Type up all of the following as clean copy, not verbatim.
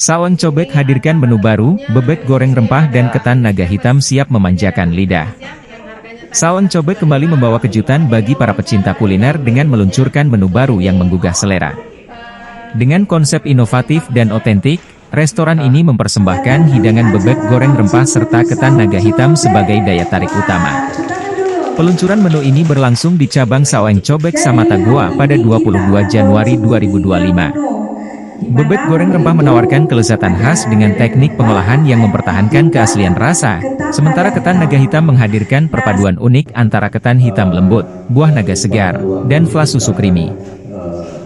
Saung Cobek hadirkan menu baru, bebek goreng rempah dan ketan naga hitam siap memanjakan lidah. Saung Cobek kembali membawa kejutan bagi para pecinta kuliner dengan meluncurkan menu baru yang menggugah selera. Dengan konsep inovatif dan otentik, restoran ini mempersembahkan hidangan bebek goreng rempah serta ketan naga hitam sebagai daya tarik utama. Peluncuran menu ini berlangsung di cabang Saung Cobek Samata Goa pada 22 Januari 2025. Bebek goreng rempah menawarkan kelezatan khas dengan teknik pengolahan yang mempertahankan keaslian rasa, sementara ketan naga hitam menghadirkan perpaduan unik antara ketan hitam lembut, buah naga segar, dan flas susu creamy.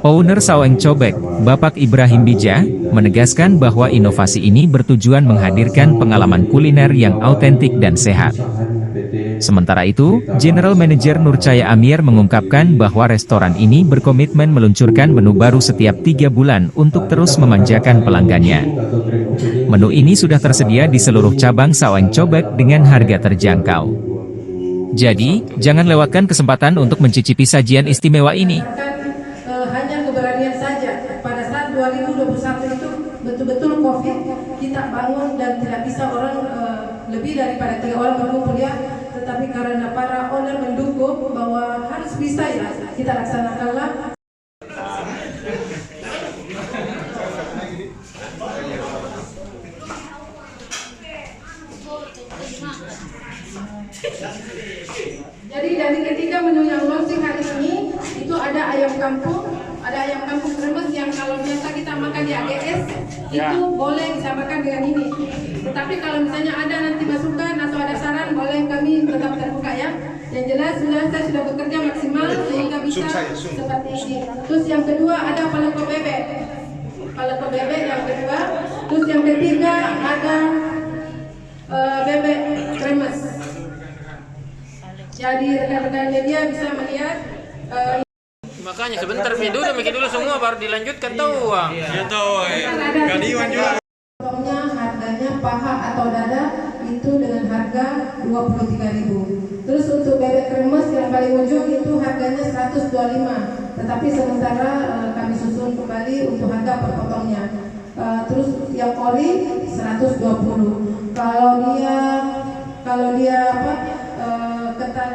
Owner Saung Cobek, Bapak Ibrahim Bija, menegaskan bahwa inovasi ini bertujuan menghadirkan pengalaman kuliner yang autentik dan sehat. Sementara itu, General Manager Nurcaya Amir mengungkapkan bahwa restoran ini berkomitmen meluncurkan menu baru setiap 3 bulan untuk terus memanjakan pelanggannya. Menu ini sudah tersedia di seluruh cabang Saung Cobek dengan harga terjangkau. Jadi, jangan lewatkan kesempatan untuk mencicipi sajian istimewa ini. Hanya keberanian saja. Pada saat 2021 itu betul-betul COVID, kita bangun dan tidak bisa orang lebih daripada 3 orang berkumpul ya. Tetapi karena para owner mendukung bahwa harus bisa ya, kita laksanakanlah. Jadi dari ketiga menu yang launching hari ini itu ada ayam kampung kremes yang kalau biasa kita makan di AGS itu boleh disamakan dengan ini. Tetapi kalau misalnya ada nanti masukan atau ada saran, boleh kami tetap terbuka ya. Yang jelas saya sudah bekerja maksimal sehingga bisa seperti ini. Terus yang kedua ada paleko bebek yang kedua. Terus yang ketiga ada bebek kremes. Jadi rekan-rekan media bisa melihat. Makanya sebentar video udah mikir dulu semua baru dilanjutkan tahu uang. Ya tahu. Kadiwan juga. Harganya paha atau dada itu dengan harga 23.000. Terus untuk bebek kremes yang paling ujung itu harganya 125. Tetapi sementara kami susun kembali untuk harga per potongnya. Terus yang ori 120. Kalau dia ketan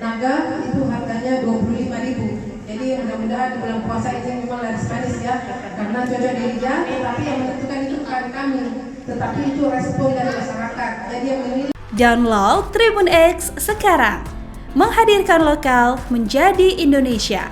naga itu harganya 25.000. Jadi mudah-mudahan bulan puasa ini memang laris manis ya, karena cocok di lidah. Tetapi yang menentukan itu bukan kami, tetapi itu respon dari masyarakat. Jadi yang menilai. Download Tribun X sekarang, menghadirkan lokal menjadi Indonesia.